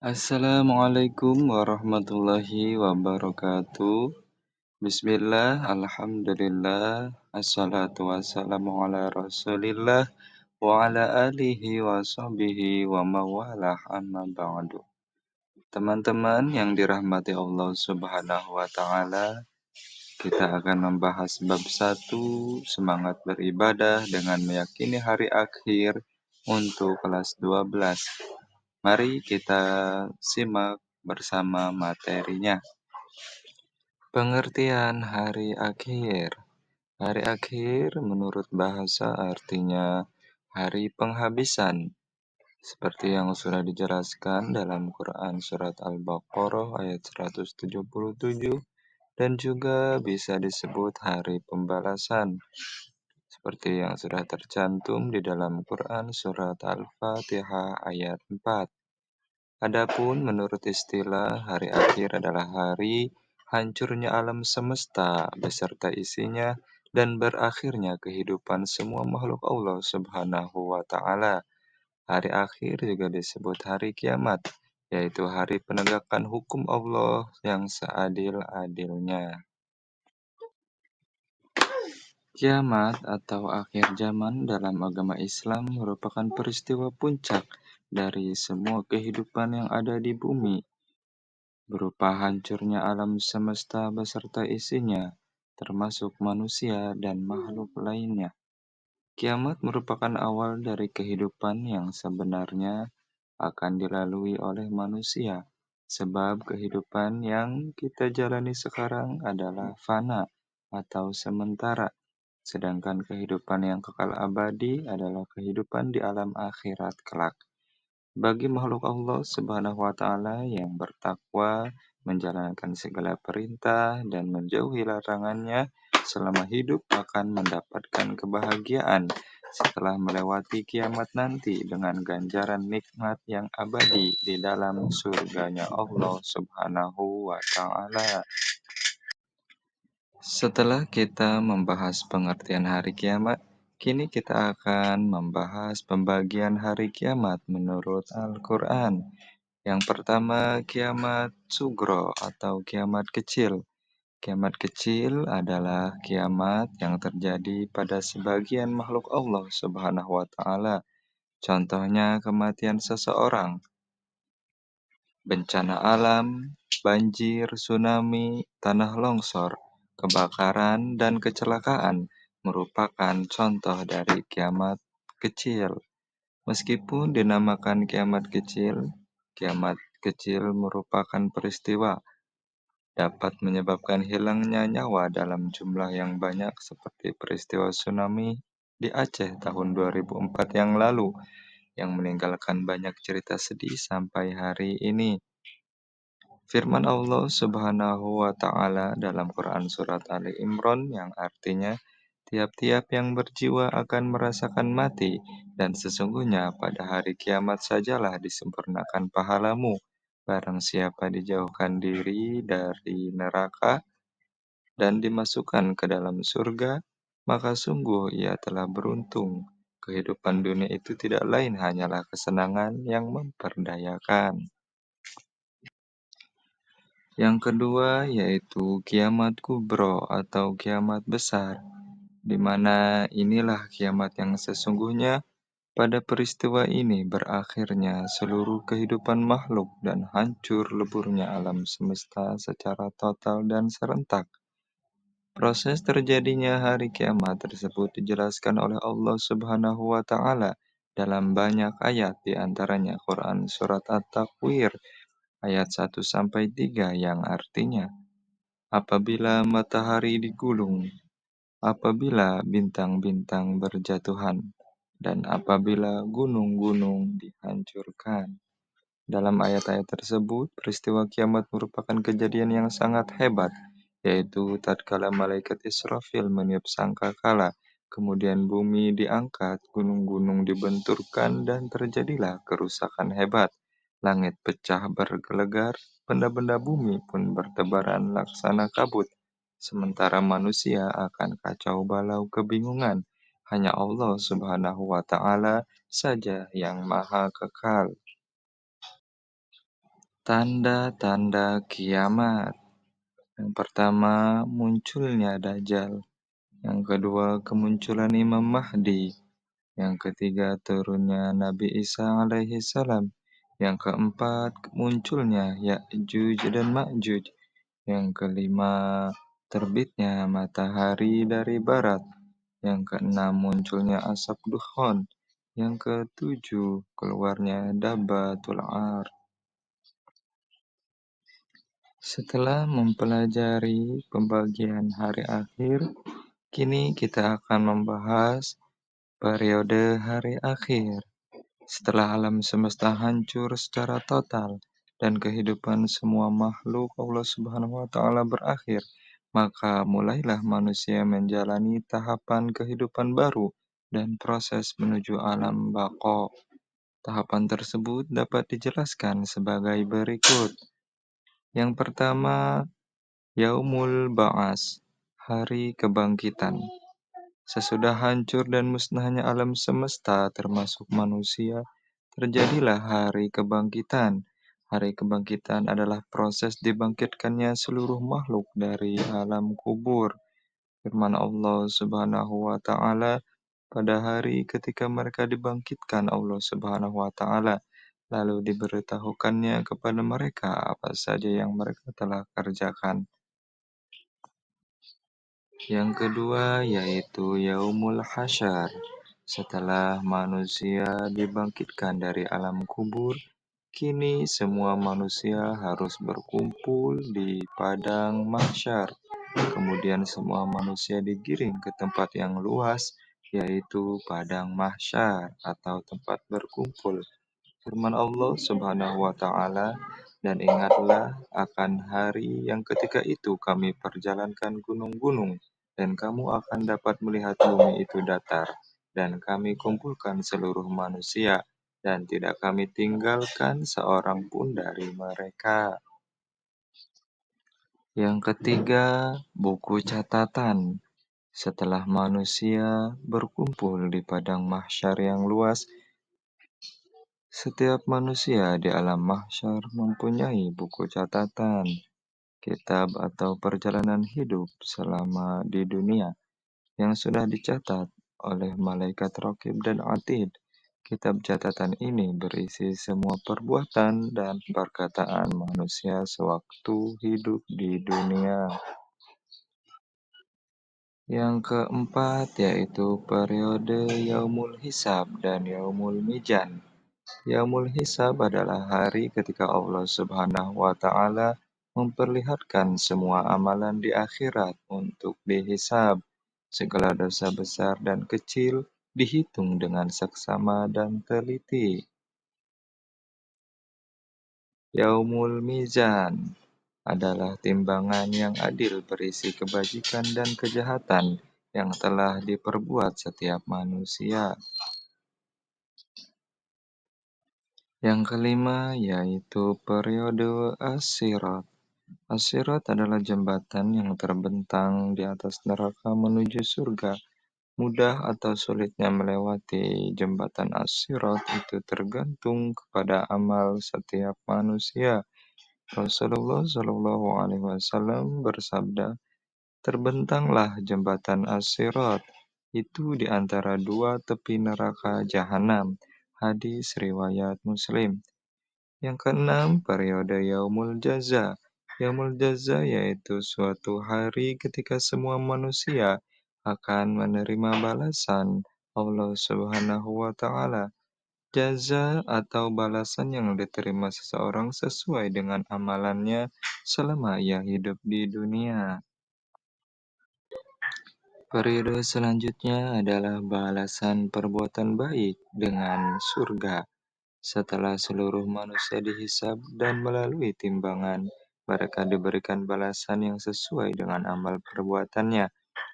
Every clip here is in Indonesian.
Assalamualaikum warahmatullahi wabarakatuh. Bismillah, alhamdulillah, assalatu wassalamu ala rasulillah, wa ala alihi wa sahbihi wa mawalah amma ba'du. Teman-teman yang dirahmati Allah Subhanahu wa Ta'ala, kita akan membahas bab 1, semangat beribadah dengan meyakini hari akhir untuk kelas 12. Mari kita simak bersama materinya. Pengertian hari akhir. Hari akhir menurut bahasa artinya hari penghabisan. Seperti yang sudah dijelaskan dalam Quran Surat Al-Baqarah ayat 177 dan juga bisa disebut hari pembalasan. Seperti yang sudah tercantum di dalam Quran Surat Al-Fatihah ayat 4. Adapun menurut istilah, hari akhir adalah hari hancurnya alam semesta beserta isinya dan berakhirnya kehidupan semua makhluk Allah Subhanahu wa Ta'ala. Hari akhir juga disebut hari kiamat, yaitu hari penegakan hukum Allah yang seadil-adilnya. Kiamat atau akhir zaman dalam agama Islam merupakan peristiwa puncak dari semua kehidupan yang ada di bumi, berupa hancurnya alam semesta beserta isinya, termasuk manusia dan makhluk lainnya. Kiamat merupakan awal dari kehidupan yang sebenarnya akan dilalui oleh manusia, sebab kehidupan yang kita jalani sekarang adalah fana atau sementara, sedangkan kehidupan yang kekal abadi adalah kehidupan di alam akhirat kelak. Bagi makhluk Allah Subhanahu wa Ta'ala yang bertakwa, menjalankan segala perintah dan menjauhi larangannya selama hidup akan mendapatkan kebahagiaan setelah melewati kiamat nanti dengan ganjaran nikmat yang abadi di dalam surganya Allah Subhanahu wa Ta'ala. Setelah kita membahas pengertian hari kiamat, kini kita akan membahas pembagian hari kiamat menurut Al-Quran. Yang pertama, kiamat sugro atau kiamat kecil. Kiamat kecil adalah kiamat yang terjadi pada sebagian makhluk Allah Subhanahu wa Ta'ala. Contohnya kematian seseorang, bencana alam, banjir, tsunami, tanah longsor, kebakaran, dan kecelakaan merupakan contoh dari kiamat kecil. Meskipun dinamakan kiamat kecil merupakan peristiwa dapat menyebabkan hilangnya nyawa dalam jumlah yang banyak seperti peristiwa tsunami di Aceh tahun 2004 yang lalu yang meninggalkan banyak cerita sedih sampai hari ini. Firman Allah Subhanahu wa Ta'ala dalam Quran Surat Ali Imran yang artinya, tiap-tiap yang berjiwa akan merasakan mati, dan sesungguhnya pada hari kiamat sajalah disempurnakan pahalamu. Barang siapa dijauhkan diri dari neraka dan dimasukkan ke dalam surga, maka sungguh ia telah beruntung. Kehidupan dunia itu tidak lain hanyalah kesenangan yang memperdayakan. Yang kedua yaitu kiamat kubro atau kiamat besar, di mana inilah kiamat yang sesungguhnya. Pada peristiwa ini berakhirnya seluruh kehidupan makhluk dan hancur leburnya alam semesta secara total dan serentak. Proses terjadinya hari kiamat tersebut dijelaskan oleh Allah Subhanahu wa Ta'ala dalam banyak ayat, di antaranya Quran Surat At-Takwir ayat 1-3 yang artinya, apabila matahari digulung, apabila bintang-bintang berjatuhan, dan apabila gunung-gunung dihancurkan. Dalam ayat-ayat tersebut, peristiwa kiamat merupakan kejadian yang sangat hebat, yaitu tatkala malaikat Israfil meniup sangkakala, kemudian bumi diangkat, gunung-gunung dibenturkan, dan terjadilah kerusakan hebat. Langit pecah bergelegar, benda-benda bumi pun bertebaran laksana kabut. Sementara manusia akan kacau balau kebingungan. Hanya Allah Subhanahu wa Ta'ala saja yang maha kekal. Tanda-tanda kiamat. Yang pertama, munculnya Dajjal. Yang kedua, kemunculan Imam Mahdi. Yang ketiga, turunnya Nabi Isa alaihi salam. Yang keempat, munculnya Ya'juj dan Ma'juj. Yang kelima, terbitnya matahari dari barat. Yang keenam, munculnya asap dukhon. Yang ketujuh, keluarnya Dabbatul Ar. Setelah mempelajari pembagian hari akhir, kini kita akan membahas periode hari akhir. Setelah alam semesta hancur secara total dan kehidupan semua makhluk Allah Subhanahu wa taala berakhir, maka mulailah manusia menjalani tahapan kehidupan baru dan proses menuju alam baqo. Tahapan tersebut dapat dijelaskan sebagai berikut. Yang pertama, Yaumul Ba'as, hari kebangkitan. Sesudah hancur dan musnahnya alam semesta termasuk manusia, terjadilah hari kebangkitan. Hari kebangkitan adalah proses dibangkitkannya seluruh makhluk dari alam kubur. Firman Allah Subhanahu wa taala, pada hari ketika mereka dibangkitkan Allah Subhanahu wa taala, lalu diberitahukannya kepada mereka apa saja yang mereka telah kerjakan. Yang kedua yaitu Yaumul Hasyar. Setelah manusia dibangkitkan dari alam kubur, kini semua manusia harus berkumpul di padang mahsyar. Kemudian semua manusia digiring ke tempat yang luas, yaitu padang mahsyar atau tempat berkumpul. Firman Allah Subhanahu wa taala, dan ingatlah akan hari yang ketika itu kami perjalankan gunung-gunung dan kamu akan dapat melihat bumi itu datar dan kami kumpulkan seluruh manusia dan tidak kami tinggalkan seorang pun dari mereka. Yang ketiga, buku catatan. Setelah manusia berkumpul di padang mahsyar yang luas, setiap manusia di alam mahsyar mempunyai buku catatan, kitab atau perjalanan hidup selama di dunia yang sudah dicatat oleh malaikat Raqib dan Atid. Kitab catatan ini berisi semua perbuatan dan perkataan manusia sewaktu hidup di dunia. Yang keempat yaitu periode Yaumul Hisab dan Yaumul Mizan. Yaumul Hisab adalah hari ketika Allah Subhanahu wa taala memperlihatkan semua amalan di akhirat untuk dihisab. Segala dosa besar dan kecil dihitung dengan seksama dan teliti. Yaumul Mizan adalah timbangan yang adil berisi kebajikan dan kejahatan yang telah diperbuat setiap manusia. Yang kelima yaitu periode As-Sirat. As-Sirat adalah jembatan yang terbentang di atas neraka menuju surga. Mudah atau sulitnya melewati jembatan As-Sirat itu tergantung kepada amal setiap manusia. Rasulullah Shallallahu Alaihi Wasallam bersabda, terbentanglah jembatan As-Sirat itu di antara dua tepi neraka Jahanam. Hadis riwayat Muslim. Yang keenam, periode Yaumul Jaza. Yaumul Jaza yaitu suatu hari ketika semua manusia akan menerima balasan Allah Subhanahu wa taala. Jaza atau balasan yang diterima seseorang sesuai dengan amalannya selama ia hidup di dunia. Periode selanjutnya adalah balasan perbuatan baik dengan surga. Setelah seluruh manusia dihisab dan melalui timbangan, mereka diberikan balasan yang sesuai dengan amal perbuatannya.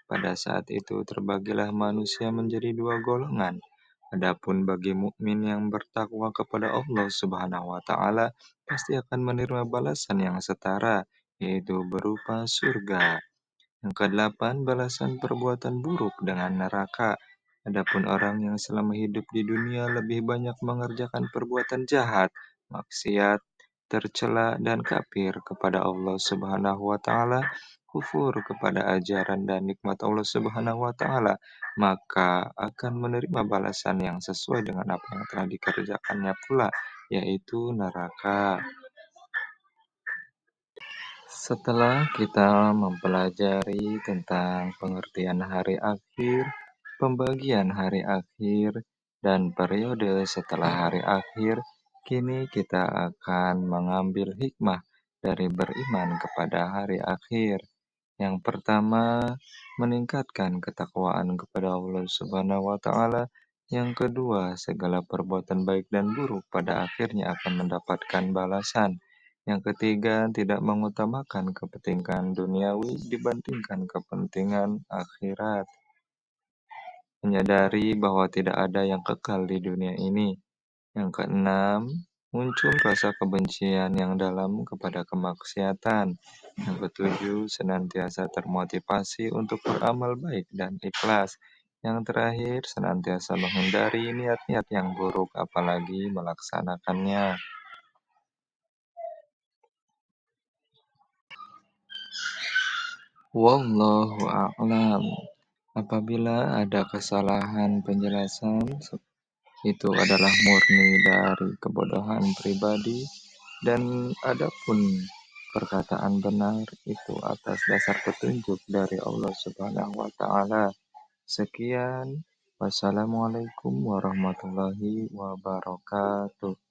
Pada saat itu terbagilah manusia menjadi dua golongan. Adapun bagi mukmin yang bertakwa kepada Allah Subhanahu wa taala pasti akan menerima balasan yang setara, yaitu berupa surga. Yang kedelapan, balasan perbuatan buruk dengan neraka. Adapun orang yang selama hidup di dunia lebih banyak mengerjakan perbuatan jahat, maksiat, tercela dan kafir kepada Allah Subhanahu wa taala, kufur kepada ajaran dan nikmat Allah Subhanahu wa taala, maka akan menerima balasan yang sesuai dengan apa yang telah dikerjakannya pula, yaitu neraka. Setelah kita mempelajari tentang pengertian hari akhir, pembagian hari akhir, dan periode setelah hari akhir, kini kita akan mengambil hikmah dari beriman kepada hari akhir. Yang pertama, meningkatkan ketakwaan kepada Allah Subhanahu wa taala. Yang kedua, segala perbuatan baik dan buruk pada akhirnya akan mendapatkan balasan. Yang ketiga, tidak mengutamakan kepentingan duniawi dibandingkan kepentingan akhirat. Menyadari bahwa tidak ada yang kekal di dunia ini. Yang keenam, muncul rasa kebencian yang dalam kepada kemaksiatan. Yang ketujuh, senantiasa termotivasi untuk beramal baik dan ikhlas. Yang terakhir, senantiasa menghindari niat-niat yang buruk apalagi melaksanakannya. Wallahu a'lam. Apabila ada kesalahan penjelasan, itu adalah murni dari kebodohan pribadi, dan adapun perkataan benar itu atas dasar petunjuk dari Allah Subhanahu wa taala. Sekian, wassalamualaikum warahmatullahi wabarakatuh.